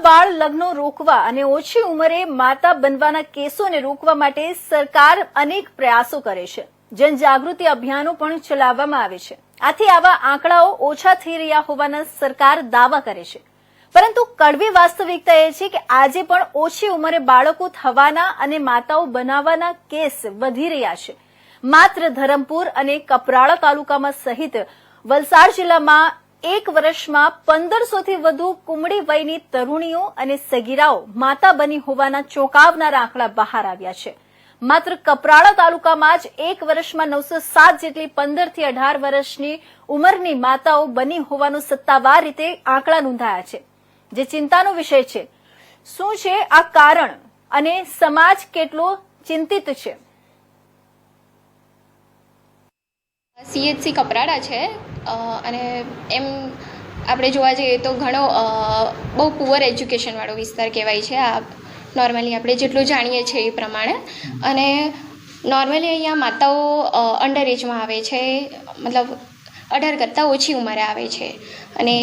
બાળ લગ્નો રોકવા અને ઓછી ઉંમરે માતા બનવાના કેસોને રોકવા માટે સરકાર અનેક પ્રયાસો કરે છે। જનજાગૃતિ અભિયાનો પણ ચલાવવામાં આવે છે। આથી આવા આંકડાઓ ઓછા થઈ રહ્યા હોવાના સરકાર દાવા કરે છે, પરંતુ કડવી વાસ્તવિકતા એ છે કે આજે પણ ઓછી ઉંમરે બાળકો થવાના અને માતાઓ બનાવવાના કેસ વધી રહ્યા છે। માત્ર ધરમપુર અને કપરાડા તાલુકામાં સહિત વલસાડ જિલ્લામાં એક વર્ષમાં 1500 થી વધુ કુમળી વયની તરુણીઓ અને સગીરાઓ માતા બની હોવાના ચોંકાવનારા આંકડા બહાર આવ્યા છે। માત્ર કપરાડા તાલુકામાં જ એક વર્ષમાં 907 જેટલી 15 થી 18 વર્ષની ઉંમરની માતાઓ બની હોવાનો સત્તાવાર રીતે આંકડા નોંધાયા છે, જે ચિંતાનો વિષય છે। શું છે આ કારણ અને સમાજ કેટલો ચિંતિત છે? CHC કપરાડા છે અને એમ આપણે જોવા જઈએ તો ઘણો બહુ પુઅર એજ્યુકેશનવાળો વિસ્તાર કહેવાય છે આ નોર્મલી આપણે જેટલું જાણીએ છીએ એ પ્રમાણે। અને નોર્મલી અહીંયા માતાઓ અંડર એજમાં આવે છે, મતલબ 18 કરતાં ઓછી ઉંમરે આવે છે। અને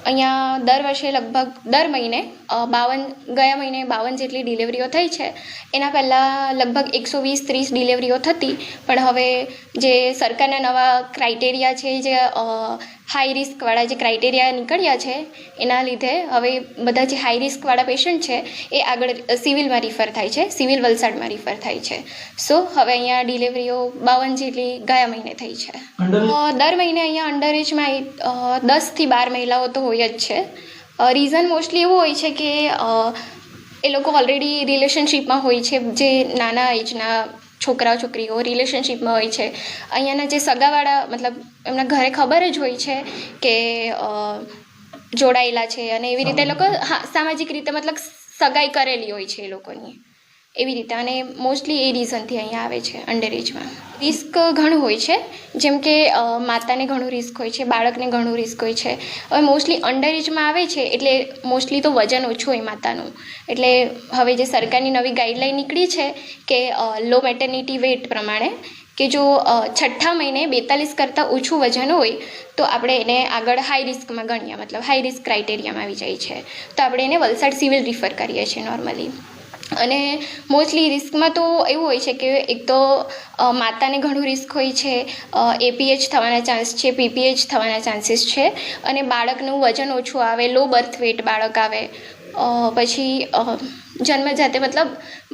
અહીંયા દર વર્ષે લગભગ દર મહિને 52 ગયા મહિને 52 જેટલી ડિલિવરીઓ થઈ છે। એના પહેલાં લગભગ 120-130 ડિલિવરીઓ થતી, પણ હવે જે સરકારના નવા ક્રાઇટેરિયા છે, જે હાઈ રિસ્કવાળા જે ક્રાઇટેરિયા નીકળ્યા છે, એના લીધે હવે બધા જે હાઈ રિસ્કવાળા પેશન્ટ છે એ આગળ સિવિલમાં રિફર થાય છે, સિવિલ વલસાડમાં રિફર થાય છે। સો હવે અહીંયા ડિલિવરીઓ 52 જેટલી ગયા મહિને થઈ છે। દર મહિને અહીંયા અંડર એજમાં 10 થી 12 મહિલાઓ તો હોય જ છે। રીઝન મોસ્ટલી એવું હોય છે કે એ લોકો ઓલરેડી રિલેશનશિપમાં હોય છે, જે નાના એજના છોકરાઓ છોકરીઓ રિલેશનશિપમાં હોય છે। અહીંયાના જે સગાવાળા મતલબ એમના ઘરે ખબર જ હોય છે કે જોડાયેલા છે, અને એવી રીતે એ લોકો સામાજિક રીતે મતલબ સગાઈ કરેલી હોય છે એ લોકોની, એવી રીતે। અને મોસ્ટલી એ રીઝનથી અહીંયા આવે છે અંડર એજમાં। રિસ્ક ઘણું હોય છે, જેમ કે માતાને ઘણું રિસ્ક હોય છે, બાળકને ઘણું રિસ્ક હોય છે। હવે મોસ્ટલી અંડર એજમાં આવે છે એટલે મોસ્ટલી તો વજન ઓછું હોય માતાનું, એટલે હવે જે સરકારની નવી ગાઈડલાઈન નીકળી છે કે લો મેટર્નિટી વેટ પ્રમાણે કે જો 6ઠ્ઠા મહિને 42 કરતાં ઓછું વજન હોય તો આપણે એને આગળ હાઈ રિસ્કમાં ગણીએ, મતલબ હાઈ રિસ્ક ક્રાઇટેરિયામાં આવી જાય છે, તો આપણે એને વલસાડ સિવિલ રિફર કરીએ છીએ નોર્મલી। અને મોસ્ટલી રિસ્કમાં તો એવું હોય છે કે એક તો માતાને ઘણું રિસ્ક હોય છે, APH થવાના ચાન્સ છે, PPH થવાના ચાન્સીસ છે, અને બાળકનું વજન ઓછું આવે, લો બર્થ વેટ બાળક આવે, પછી જન્મજાતે મતલબ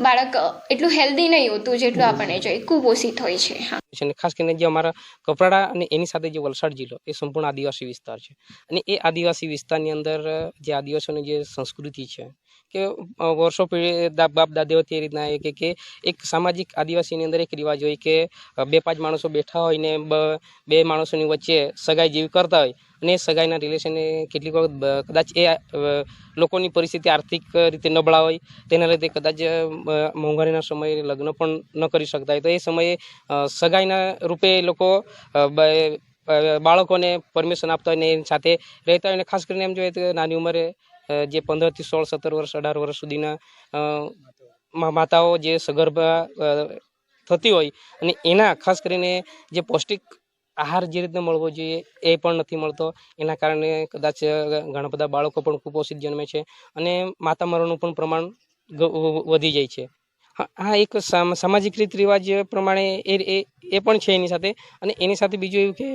બાળક એટલું હેલ્ધી નહીં હોતું જેટલું આપણને જોઈએ, કુપોષિત હોય છે। હા, ખાસ કરીને જે અમારા કપરાડા અને એની સાથે જે વલસાડ જિલ્લો એ સંપૂર્ણ આદિવાસી વિસ્તાર છે, અને એ આદિવાસી વિસ્તારની અંદર જે આદિવાસીઓની જે સંસ્કૃતિ છે કે વર્ષો પેઢી બાપ દાદાઓથી એ રીતના કે એક સામાજિક આદિવાસીની અંદર એક રિવાજ હોય કે 2-5 માણસો બેઠા હોય ને બે માણસોની વચ્ચે સગાઈ જેવી કરતા હોય, અને સગાઈના રિલેશનને કેટલીક વખત કદાચ એ લોકોની પરિસ્થિતિ આર્થિક રીતે નબળા હોય, તેના લીધે કદાચ મોંઘવારીના સમયે લગ્ન પણ ન કરી શકતા હોય, તો એ સમયે સગાઈના રૂપે લોકો બાળકોને પરમિશન આપતા હોય ને એની સાથે રહેતા હોય। અને ખાસ કરીને એમ જોઈએ તો નાની ઉંમરે જે 15 થી 16, 17 વર્ષ, 18 વર્ષ સુધીના માતાઓ જે સગર્ભા થતી હોય, અને એના ખાસ કરીને જે પૌષ્ટિક આહાર જે રીતે મળવો જોઈએ એ પણ નથી મળતો, એના કારણે કદાચ ઘણા બધા બાળકો પણ કુપોષિત જન્મે છે, અને માતા મરણનું પણ પ્રમાણ વધી જાય છે। હા, એક સામાજિક રીત રિવાજ પ્રમાણે એ પણ છે એની સાથે। અને એની સાથે બીજું એવું કે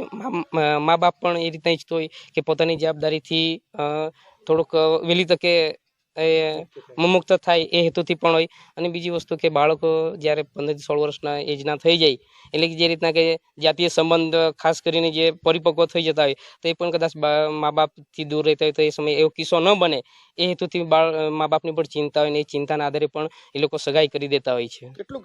મા બાપ પણ એ રીતના ઈચ્છતો હોય કે પોતાની જવાબદારીથી થોડુંક વહેલી તકે મુક્ત થાય એ હેતુથી પણ હોય। અને બીજી વસ્તુ કે બાળકો જ્યારે 15 થી 16 વર્ષના એજના થઈ જાય, એટલે કે જે રીતના કે જાતીય સંબંધ ખાસ કરીને જે પરિપક્વ થઈ જતા હોય, તો એ પણ કદાચ મા બાપથી દૂર રહેતા હોય, તો એ સમયે એવો કિસ્સો ન બને એ હેતુથી મા બાપની પણ ચિંતા હોય, ને એ ચિંતાના આધારે પણ એ લોકો સગાઈ કરી દેતા હોય છે।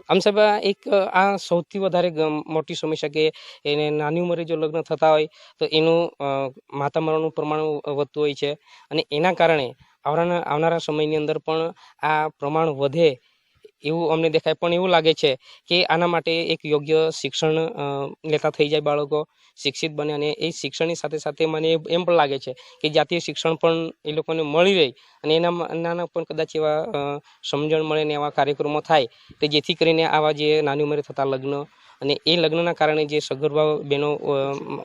આમ સાહેબ, એક આ સૌથી વધારે મોટી સમસ્યા કે એને નાની ઉંમરે જો લગ્ન થતા હોય તો એનું માતા મરણનું પ્રમાણ વધતું હોય છે, અને એના કારણે આવનારા સમયની અંદર પણ આ પ્રમાણ વધે એવું અમને દેખાય। પણ એવું લાગે છે કે આના માટે એક યોગ્ય શિક્ષણ લેતા થઈ જાય, બાળકો શિક્ષિત બને, અને એ શિક્ષણની સાથે સાથે મને એમ પણ લાગે છે કે જાતીય શિક્ષણ પણ એ લોકોને મળી રહે, અને એના પણ કદાચ એવા સમજણ મળે ને એવા કાર્યક્રમો થાય કે જેથી કરીને આવા જે નાની ઉંમરે થતા લગ્ન અને એ લગ્નના કારણે જે સગર્ભા બહેનો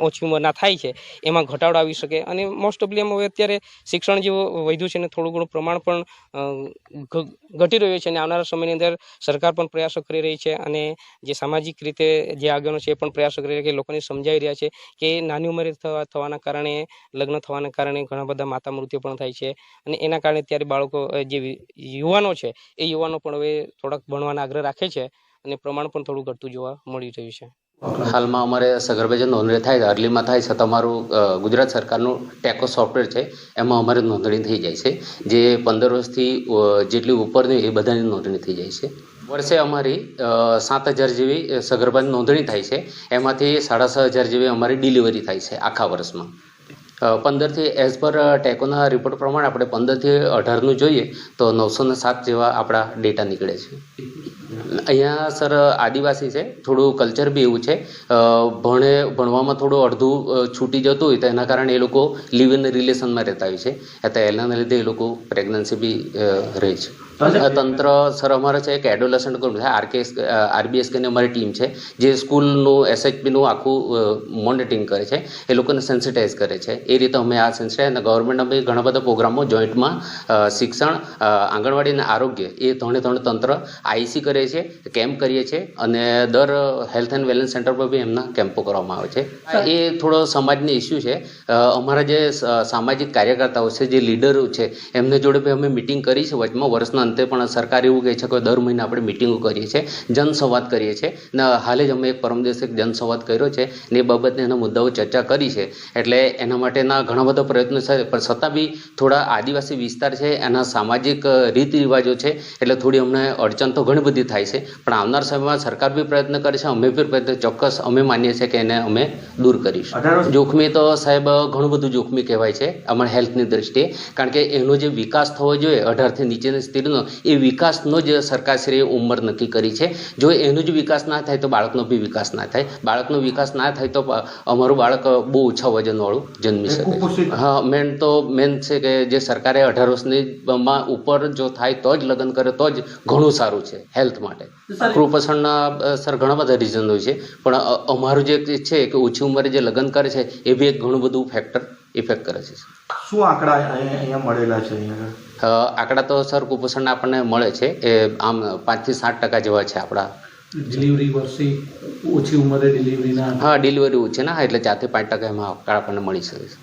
ઓછી ઉંમરના થાય છે એમાં ઘટાડો આવી શકે. અને મોસ્ટ ઓફલી એમ હવે અત્યારે શિક્ષણ જેવું વધ્યું છે અને થોડું ઘણું પ્રમાણ પણ ઘટી રહ્યું છે. અને આવનારા સમયની અંદર સરકાર પણ પ્રયાસો કરી રહી છે અને જે સામાજિક રીતે જે આગળનો છે એ પણ પ્રયાસો કરી રહ્યા છે, લોકોને સમજાવી રહ્યા છે કે નાની ઉંમરે થવાના કારણે, લગ્ન થવાના કારણે ઘણા બધા માતા મૃત્યુ પણ થાય છે. અને એના કારણે અત્યારે બાળકો જે યુવાનો છે એ યુવાનો પણ હવે થોડાક ભણવાના આગ્રહ રાખે છે અને પ્રમાણ પણ થોડું ઘટતું જોવા મળી રહ્યું છે. હાલમાં અમારે સગર્ભા જે નોંધણી થાય છે અર્લીમાં થાય છે તો અમારું ગુજરાત સરકારનું ટેકો સોફ્ટવેર છે એમાં અમારે નોંધણી થઈ જાય છે. જે 15 વર્ષથી જેટલી ઉપરની એ બધાની નોંધણી થઈ જાય છે. વર્ષે અમારી 7,000 જેવી સગર્ભાની નોંધણી થાય છે. એમાંથી 6,500 જેવી અમારી ડિલિવરી થાય છે આખા વર્ષમાં. 15થી એઝ પર ટેકોના રિપોર્ટ પ્રમાણે આપણે 15થી 18નું જોઈએ તો 907 જેવા આપણા ડેટા નીકળે છે. અહીંયા સર આદિવાસી છે, થોડું કલ્ચર બી એવું છે, ભણવામાં થોડું અડધું છૂટી જતું હોય તો એના કારણે એ લોકો લિવ ઇન રિલેશનમાં રહેતા હોય છે. એટલે એના લીધે એ લોકો પ્રેગ્નન્સી બી રહે છે. તંત્ર સર અમારે છે એક એડોલેસન્ટ ગ્રુપ છે, RBSKની અમારી ટીમ છે જે સ્કૂલનું SHPનું આખું મોનિટરિંગ કરે છે, એ લોકોને સેન્સિટાઇઝ કરે છે. એ રીતે અમે આ સેન્સિટાઇઝ અને ગવર્મેન્ટના બી ઘણા બધા પ્રોગ્રામો જોઈન્ટમાં શિક્ષણ, આંગણવાડી અને આરોગ્ય એ ત્રણે તંત્ર IC કરે છે, કેમ્પ કરીએ છીએ અને દર હેલ્થ એન્ડ વેલનેસ સેન્ટર પર બી એમના કેમ્પો કરવામાં આવે છે. એ થોડો સમાજની ઇસ્યુ છે. અમારા જે સામાજિક કાર્યકર્તાઓ છે, જે લીડરો છે, એમને જોડે બી અમે મિટિંગ કરી છે વચમાં. વર્ષના અંતે પણ સરકાર એવું કહે છે કે દર મહિને આપણે મિટિંગો કરીએ છીએ, જનસંવાદ કરીએ છીએ. ને હાલે જ અમે એક પરમ દિવસે એક જનસંવાદ કર્યો છે ને એ બાબતને એના મુદ્દાઓ ચર્ચા કરી છે. એટલે એના માટેના ઘણા બધા પ્રયત્નો છે, પણ છતાં બી થોડા આદિવાસી વિસ્તાર છે, એના સામાજિક રીત રિવાજો છે, એટલે થોડી અમને અડચણ તો ઘણી બધી થાય છે. પણ આવનાર સમયમાં સરકાર બી પ્રયત્ન કરે છે, અમે બી પ્રયત્ન ચોક્કસ અમે માનીએ છીએ કે એને અમે દૂર કરીશું. જોખમી તો સાહેબ ઘણું બધું જોખમી કહેવાય છે અમારા હેલ્થની દ્રષ્ટિએ, કારણ કે એનો જે વિકાસ થવો જોઈએ 18થી નીચેની સ્થિતિનો, એ વિકાસનો જ સરકારશ્રીએ ઉંમર નક્કી કરી છે. જો એનો જ વિકાસ ના થાય તો બાળકનો બી વિકાસ ના થાય. બાળકનો વિકાસ ના થાય તો અમારું બાળક બહુ ઓછા વજનવાળું જન્મી શકે. હા, મેન છે કે જે સરકારે 18 વર્ષની ઉપર જો થાય તો જ લગ્ન કરે તો જ ઘણું સારું છે હેલ્થ માટે. કુપોષણના સર ઘણા બધા રીઝન હોય છે, પણ અમારું જે છે કે ઓછી ઉંમરે જે લગ્ન કરે છે એ બી એક ઘણું બધું ફેક્ટર ઇફેક્ટ કરે છે. શું આંકડા અહીંયા મળેલા છે? આંકડા તો સર કુપોષણના આપણને મળે છે એ આમ 5 થી 7% જેવા છે આપણા. ડિલિવરી વર્ષે ઓછી ઉંમરે ડિલિવરીના? હા, ડિલિવરી ઓછી ના, એટલે 4 થી 5% એમાં આંકડા આપણને મળી શકે છે.